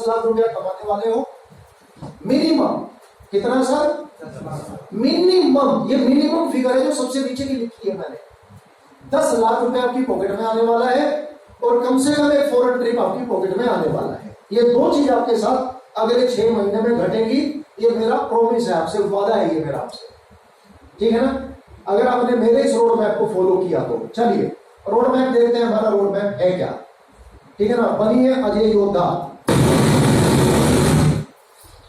लाख रुपया कमाने वाले हो, मिनिमम कितना सर? मिनिमम, ये मिनिमम फिगर है जो सबसे नीचे की लिखी है मैंने। 10 लाख रुपए आपकी पॉकेट में आने वाला है और कम से कम एक फॉरेन ट्रिप आपकी पॉकेट में आने वाला है। ये दो चीज आपके साथ अगले 6 महीने में घटेगी। ये मेरा प्रॉमिस है आपसे, वादा है ये मेरा आपसे, ठीक है ना? अगर आपने मेरे इस रोड मैप को फॉलो किया तो चलिए रोड मैप देखते हैं, हमारा रोड मैप है क्या, ठीक है ना? बनी है अजय योद्धा,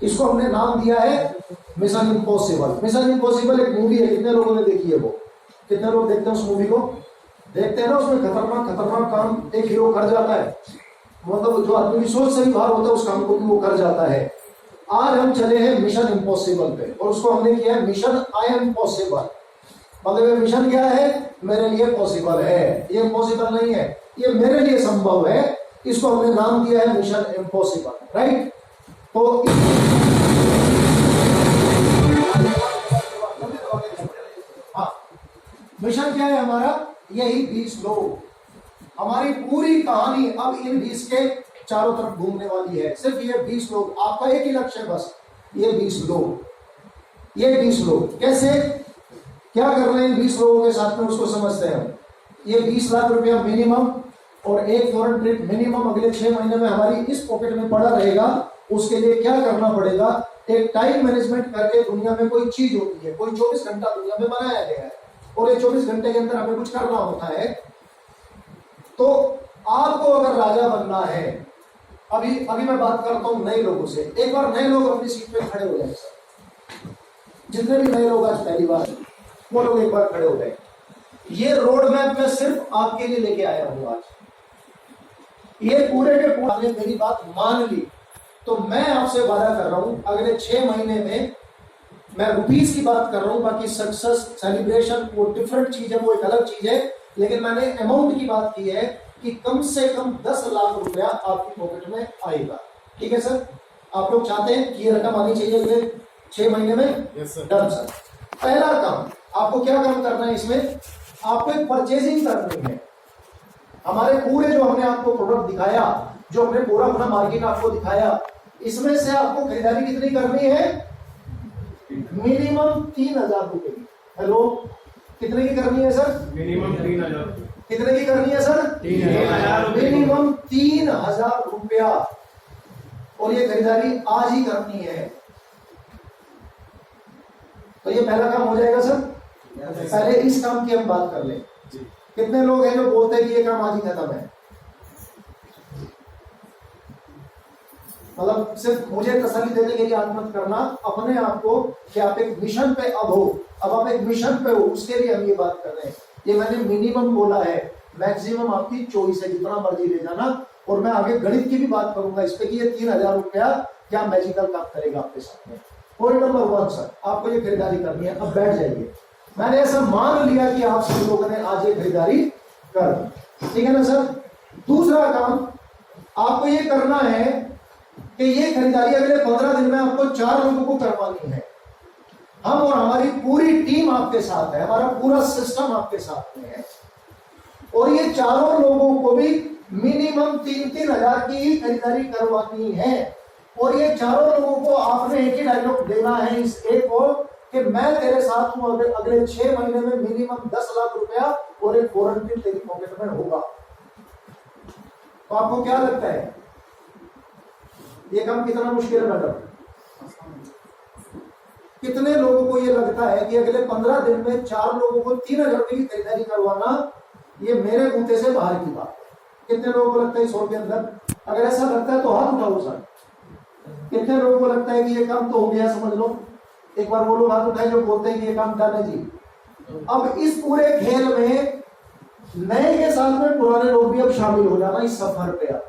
इसको हमने नाम दिया है मिशन इम्पॉसिबल। मिशन इम्पॉसिबल एक मूवी है, कितने लोगों ने देखी है वो? कितने लोग देखते हैं उस मूवी को? देखते हैं ना? उसमें खतरनाक खतरनाक काम एक हीरो कर जाता है, मतलब जो आदमी की सोच से भी बाहर होता है उस काम को भी वो कर जाता है। आज हम चले हैं मिशन इम्पॉसिबल पे और उसको हमने किया है मिशन आई एम पॉसिबल। मतलब मिशन क्या है? मेरे लिए पॉसिबल है, ये इम्पॉसिबल नहीं है, ये मेरे लिए संभव है। इसको हमने नाम दिया है मिशन इम्पॉसिबल, राइट? तो हाँ, मिशन क्या है हमारा? यही 20 लोग। हमारी पूरी कहानी अब इन 20 के चारों तरफ घूमने वाली है। सिर्फ ये 20 लोग, आपका एक ही लक्ष्य है बस, ये 20 लोग। ये 20 लोग कैसे क्या कर रहे हैं 20 लोगों के साथ में, उसको समझते हैं। ये 20 लाख रुपया मिनिमम और एक फॉरेन ट्रिप मिनिमम अगले 6 महीने में हमारी इस पॉकेट में पड़ा रहेगा। उसके लिए क्या करना पड़ेगा? एक टाइम मैनेजमेंट करके दुनिया में कोई चीज होती है, कोई 24 घंटा दुनिया में बनाया गया है और ये 24 घंटे के अंदर हमें कुछ करना होता है। तो आपको अगर राजा बनना है, अभी मैं बात करता हूं नए लोगों से। एक बार नए लोग अपनी सीट पे खड़े हो जाए सर, जितने भी नए लोग आज पहली बार, वो लोग एक बार खड़े हो गए। ये रोड मैप मैं सिर्फ आपके लिए लेके आया हूं आज। ये पूरे के पूरे मेरी बात मान ली तो मैं आपसे वादा कर रहा हूं अगले 6 महीने में, मैं रुपीस की बात कर रहा हूं, बाकी सक्सेस सेलिब्रेशन वो डिफरेंट चीज है, वो एक अलग चीज है। लेकिन मैंने अमाउंट की बात की है कि कम से कम 10 लाख रुपया आपकी पॉकेट में आएगा। ठीक है सर? आप लोग चाहते हैं कि ये रकम आनी चाहिए अगले 6 महीने में? Done sir. पहला काम आपको क्या काम करना है इसमें? आपको एक परचेजिंग करनी है। हमारे पूरे जो हमने आपको प्रोडक्ट दिखाया, जो हमने पूरा अपना मार्केट आपको दिखाया, इसमें से आपको खरीदारी कितनी करनी है? मिनिमम 3000 रुपए की। हेलो, कितने की करनी है सर? मिनिमम 3000। कितने की करनी है सर? 3000। मिनिमम 3000 रुपया, और ये खरीदारी आज ही करनी है। तो ये पहला काम हो जाएगा सर। पहले इस काम की हम बात कर लें। कितने लोग हैं जो बोलते हैं कि ये काम आज ही खत्म है? मतलब सिर्फ मुझे तसल्ली देने के लिए आप मत करना अपने आप को कि आप एक मिशन पे अब हो, अब आप एक मिशन पे हो, उसके लिए हम ये बात कर रहे हैं। ये मैंने मिनिमम बोला है, मैक्सिमम आपकी चॉइस है, जितना मर्जी ले जाना। और मैं आगे गणित की भी बात करूंगा इस पे कि ये 3000 रुपया क्या मैजिकल काम करेगा आपके साथ में। पॉइंट नंबर 1 सर, आपको ये खरीदारी करनी है। अब बैठ जाइए, मैंने ऐसा मान लिया कि आप सब लोगों ने आज ये खरीदारी कर दी, ठीक है ना सर? दूसरा काम आपको ये करना है कि ये खरीदारी अगले 15 दिन में आपको 4 लोगों को करवानी है। हम और हमारी पूरी टीम आपके साथ है, हमारा पूरा सिस्टम आपके साथ में है, और ये चारों लोगों को भी मिनिमम 3-3 हजार की ही खरीदारी करवानी है। और ये चारों लोगों को आपने एक ही डायलॉग देना है इस एक को कि मैं तेरे साथ हूं, अगले 6 महीने में मिनिमम 10 लाख रुपया और एक फॉरेन ट्रिप तेरी पॉकेट में होगा। तो आपको क्या लगता है ये काम कितना मुश्किल है मैडम? कितने लोगों को ये लगता है कि अगले 15 दिन में 4 लोगों को 3000 रुपए की खरीदारी करवाना ये मेरे बूते से बाहर की बात है? कितने लोगों को लगता है 100 के अंदर? अगर ऐसा लगता है तो हाथ उठाओ सर। कितने लोगों को लगता है कि ये काम तो हो गया, समझ लो? एक बार वो लोग हाथ उठाए जो बोलते हैं कि ये काम डन है जी। अब इस पूरे खेल में नए के साथ में पुराने लोग भी अब शामिल हो जाना इस सफर पे। अब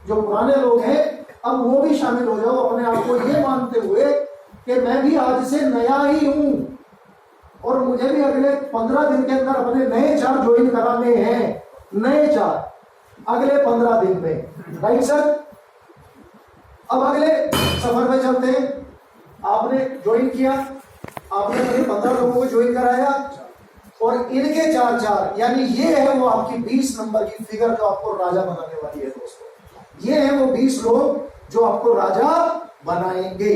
जो पुराने लोग हैं अब वो भी शामिल हो जाओ, अपने आप को ये मानते हुए कि मैं भी आज से नया ही हूं और मुझे भी अगले 15 दिन के अंदर अपने नए 4 ज्वाइन कराने हैं। नए 4 अगले 15 दिन में, राइट सर? अब अगले सफर में चलते हैं। आपने ज्वाइन किया, आपने 15 लोगों को ज्वाइन कराया और इनके 4-4 यानी ये है वो आपकी 20 नंबर की फिगर जो आपको राजा बनाने वाली है दोस्तों। ये है वो 20 लोग जो आपको राजा बनाएंगे।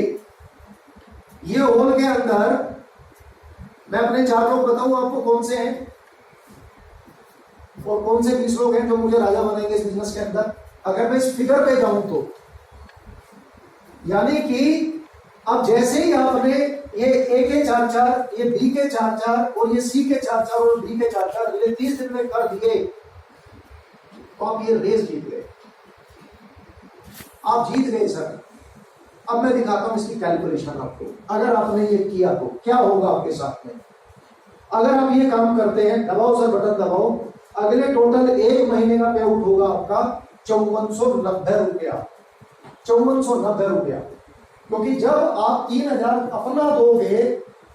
ये हॉल के अंदर मैं अपने 4 लोग बताऊं आपको कौन से हैं और कौन से 20 लोग हैं जो मुझे राजा बनाएंगे इस बिजनेस के अंदर। अगर मैं इस फिगर पे जाऊं तो यानी कि अब जैसे ही आपने ये ए के 4-4, ये बी के 4-4 और ये सी के 4-4 और डी के 4-4 अगले 30 दिन में कर दिए तो आप ये रेस जीत गए, आप जीत गए सर। अब मैं दिखाता हूं इसकी कैलकुलेशन आपको। अगर आपने ये किया तो क्या होगा आपके साथ में। अगर आप ये काम करते हैं, दबाओ सर बटन दबाओ, अगले टोटल 1 महीने का पे आउट होगा आपका 5490 रुपया। 5490 रुपया, क्योंकि जब आप 3000 अपना दोगे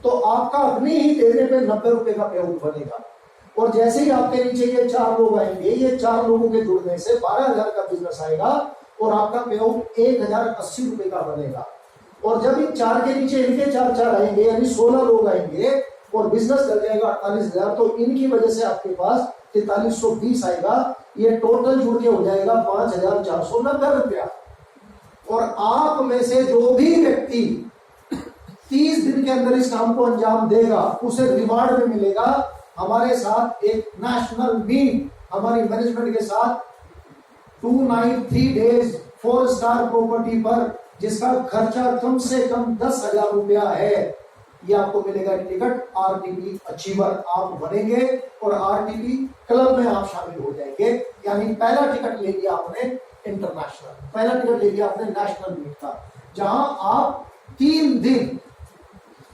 तो आपका अपनी ही देने पे 90 रुपए का पे आउट बनेगा। और जैसे ही आपके नीचे ये 4 लोग आएंगे, ये 4 लोगों के जुड़ने से 12000 का बिजनेस आएगा और आपका पे आउट 1080 रुपए का बनेगा। और जब इन 4 के नीचे इनके 4-4 आएंगे यानी 16 लोग आएंगे और बिजनेस कर जाएगा 48000, तो इनकी वजह से आपके पास 4320 आएगा। ये टोटल जुड़ के हो जाएगा 5490 रुपया। और आप में से जो भी व्यक्ति 30 दिन के अंदर इस काम को अंजाम देगा उसे रिवार्ड में मिलेगा हमारे साथ एक नेशनल मीट, हमारी मैनेजमेंट के साथ 2 नाइट 3 डेज 4 स्टार प्रॉपर्टी पर, जिसका खर्चा कम से कम 10,000 रुपया है। ये आपको मिलेगा टिकट आरटीपी अचीवर, आप बनेंगे और आरटीपी क्लब में आप शामिल हो जाएंगे। यानी पहला टिकट ले लिया आपने इंटरनेशनल, पहला टिकट ले लिया आपने नेशनल मीट का, जहां आप 3 दिन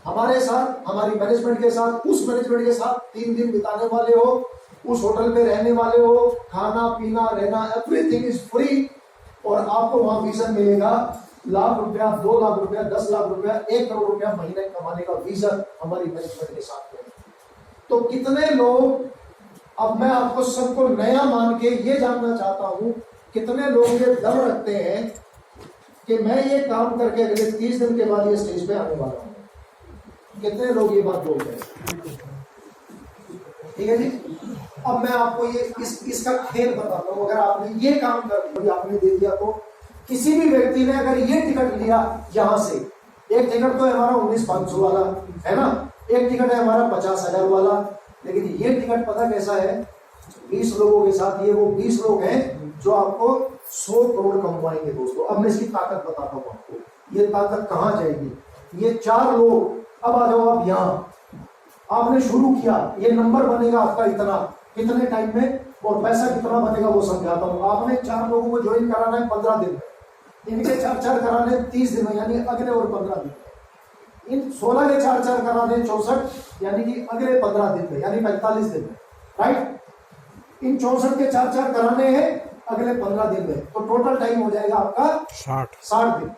हमारे साथ, हमारी मैनेजमेंट के साथ, उस मैनेजमेंट के साथ 3 दिन बिताने वाले हो, उस होटल में रहने वाले हो, खाना पीना रहना एवरीथिंग इज फ्री। और आपको वहां विजन मिलेगा लाख रुपया, 2 लाख रुपया, 10 लाख रुपया, 1 करोड़ रुपया महीने कमाने का विजन हमारी मैनेजमेंट के साथ में। तो कितने लोग, अब मैं आपको सबको नया मान के ये जानना चाहता हूं, कितने लोग ये दम रखते हैं कि मैं ये काम करके अगले 30 दिन के बाद ये स्टेज पे आने वाला हूं। कितने लोग ये बात बोलते हैं? ठीक है जी। अब मैं आपको ये इसका खेल बताता हूं। अगर आपने ये काम कर दिया, आपने दे दिया, तो किसी भी व्यक्ति ने अगर ये टिकट लिया यहां से, एक टिकट तो है हमारा 19,500 वाला है ना, एक टिकट है हमारा 50,000 वाला, लेकिन ये टिकट पता कैसा है, 20 लोगों के साथ, ये वो 20 लोग हैं जो आपको 100 करोड़ कमवाएंगे दोस्तों। अब मैं इसकी ताकत बताता हूं आपको, ये ताकत कहां जाएगी। ये 4 लोग, अब आ जाओ आप यहां, आपने शुरू किया, ये नंबर बनेगा आपका इतना, कितने टाइम में और पैसा कितना बनेगा वो समझाता हूं। आपने 4 लोगों को ज्वाइन कराना है 15 दिन में, इनके 4-4 कराने 30 दिन में यानी अगले और 15 दिन में, इन 16 के 4-4 कराने 64 यानी कि अगले 15 दिन में यानी 45 दिन में, राइट। इन 64 के 4-4 कराने हैं अगले 15 दिन में, तो टोटल टाइम हो जाएगा आपका 60 दिन।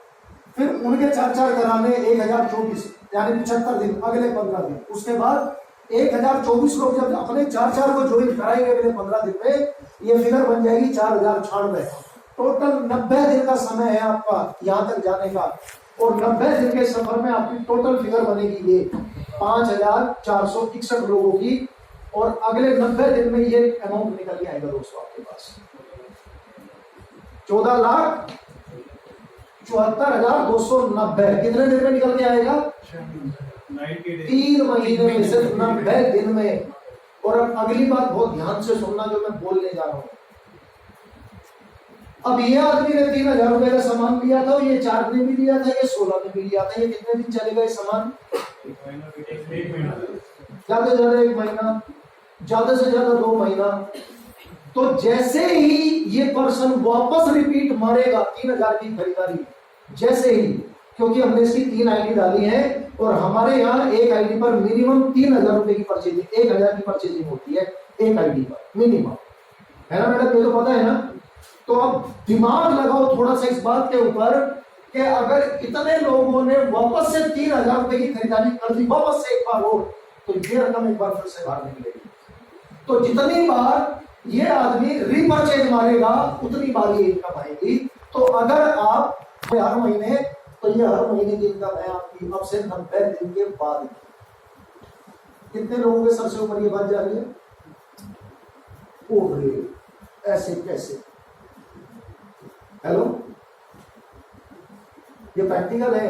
फिर उनके 4-4 कराने 1024 यानी 75 दिन अगले 15 दिन। उसके बाद 1024 लोग जब अपने 4-4 को ज्वाइन कराएंगे अगले 15 दिन में, ये फिगर बन जाएगी 4096। टोटल 90 दिन का समय है आपका यहां तक जाने का, और 90 दिन के सफर में आपकी टोटल फिगर बनेगी ये 5461 लोगों की, और अगले 90 दिन में ये अमाउंट निकल के आएगा दोस्तों आपके पास 14,74,290। कितने दिन में निकल के आएगा? 3 महीने में, सिर्फ 90 दिन में। और अब अगली बात बहुत ध्यान से सुनना जो मैं बोलने जा रहा हूं। अब ये आदमी ने 3,000 रुपए का सामान लिया था, ये 4 ने भी लिया था, ये 16 ने भी लिया था। ये कितने दिन चलेगा ये सामान? ज्यादा से ज्यादा 1 महीना, ज्यादा से ज्यादा 2 महीना। तो जैसे ही ये पर्सन वापस रिपीट मारेगा 3,000 की खरीदारी, जैसे ही, क्योंकि हमने इसकी 3 आईडी डाली है और हमारे यहाँ एक आईडी पर मिनिमम 3,000 रुपए की परचेजिंग, 1,000 की परचेजिंग होती है एक आईडी पर मिनिमम, है ना मैडम? ये तो पता है ना। तो अब दिमाग लगाओ थोड़ा सा इस बात के ऊपर कि अगर इतने लोगों ने वापस से 3,000 रुपए की खरीदारी कर दी वापस से एक बार और, तो ये रकम एक बार फिर से बाहर निकलेगी। तो जितनी बार ये आदमी रीपरचेज मारेगा उतनी बार ये इनकम आएगी। तो अगर आप हर महीने, तो ये हर महीने की इनकम है आपकी अब से 90 दिन के बाद। कितने लोगों के सर से ऊपर ये बात जा रही है? ओह ऐसे कैसे? हेलो, ये प्रैक्टिकल है।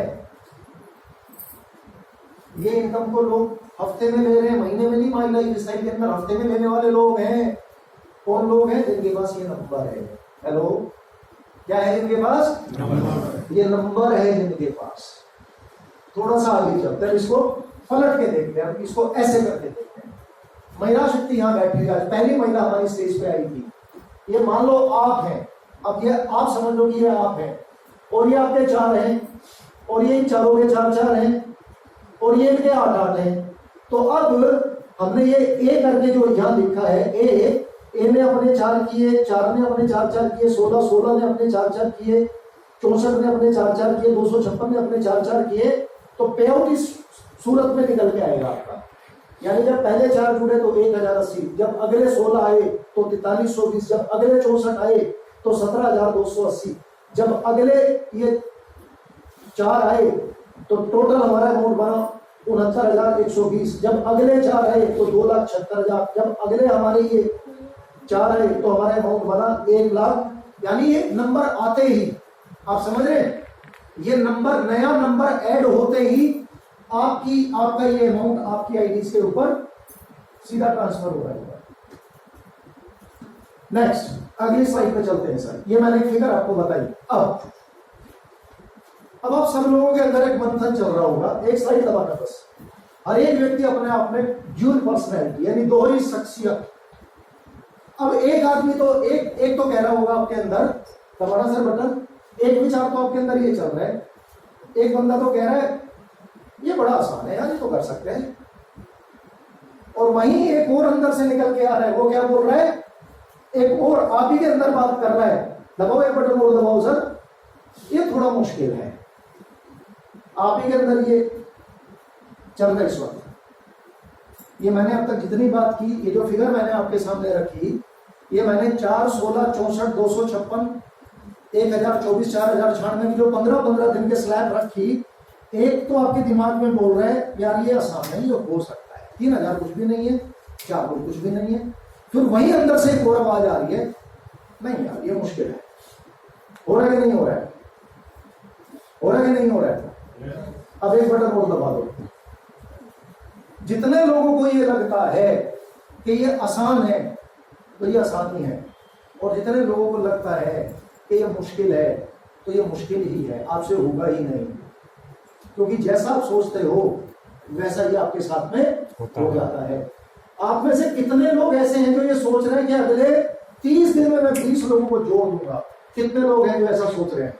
ये इनकम तो लोग हफ्ते में ले रहे हैं, महीने में नहीं। मान लाइफ स्टाइल के अंदर हफ्ते में लेने वाले लोग हैं। कौन लोग हैं? जिनके पास ये नंबर है। हेलो, क्या है जिनके पास? ये नंबर है जिनके पास। थोड़ा सा आगे चलते हैं, इसको पलट के देखते हैं, इसको ऐसे करके देखते हैं। महिला शक्ति यहाँ बैठी है, पहली महिला हमारी स्टेज पे आई थी। ये मान लो आप हैं, अब ये आप समझ लो कि ये आप हैं, और ये आपके 4 हैं, और ये इन चारों के 4 हैं, और ये इनके 8 हैं। तो अब हमने ये ए करके जो यहाँ लिखा है, ए ने अपने 4 किए, 4 ने अपने 4 किए, 16 ने अपने 4 किए, 64 ने अपने 4 किए, 256 ने अपने 4 किए। तो पे आउट इस सूरत में निकल के आएगा आपका। यानी जब पहले 4 जुड़े तो 1080, जब अगले 16 आए तो 4320, जब अगले 64 आए तो 17280, जब अगले ये 4 आए तो टोटल हमारा अमाउंट बना 69,120, जब अगले 4 आए तो 2,76,000, जब अगले हमारे ये 4 आए तो हमारा अमाउंट बना 1 लाख। यानी ये नंबर आते ही, आप समझ रहे हैं, ये नंबर, नया नंबर ऐड होते ही आपका ये अमाउंट आपकी आईडी के ऊपर सीधा ट्रांसफर हो रहा है। नेक्स्ट अगली स्लाइड पे चलते हैं सर। ये मैंने एक फिगर आपको बताई। अब आप सब लोगों के अंदर एक मंथन चल रहा होगा। एक स्लाइड दबाना बस। हर एक व्यक्ति अपने आप में ड्यूल पर्सनैलिटी, यानी दोहरी शख्सियत। अब एक आदमी तो एक तो कह रहा होगा आपके अंदर, दबाना सर बटन। एक विचार तो आपके अंदर ये चल रहा है, एक बंदा तो कह रहा है ये बड़ा आसान है यार, ये तो कर सकते हैं। और वहीं एक और अंदर से निकल के आ रहा है, वो क्या बोल रहा है? एक और आप ही के अंदर बात कर रहा है, दबाओ एक बटन और दबाओ सर, ये थोड़ा मुश्किल है। आप ही के अंदर ये चल रहा है इस वक्त। ये मैंने अब तक जितनी बात की, ये जो फिगर मैंने आपके सामने रखी, ये मैंने 4, 16, 64, 256, 1024, 4096 की जो 15-15 दिन के स्लैब रखी। एक तो आपके दिमाग में बोल रहा है यार ये आसान है, ये हो सकता है, 3000 कुछ भी नहीं है, 4 कुछ भी नहीं है। फिर वहीं अंदर से एक और आवाज आ रही है, नहीं यार ये मुश्किल है। हो रहा है कि नहीं हो रहा है? हो रहा है कि नहीं हो रहा है? अब एक बटन और दबा दो। जितने लोगों को ये लगता है कि ये आसान है तो ये आसानी है, और जितने लोगों को लगता है कि ये मुश्किल है तो ये मुश्किल ही है, आपसे होगा ही नहीं। क्योंकि जैसा आप सोचते हो वैसा ही आपके साथ में हो जाता है। आप में से कितने लोग ऐसे हैं जो ये सोच रहे हैं कि अगले 30 दिन में मैं 20 लोगों को जोड़ दूंगा? कितने लोग हैं जो ऐसा सोच रहे हैं?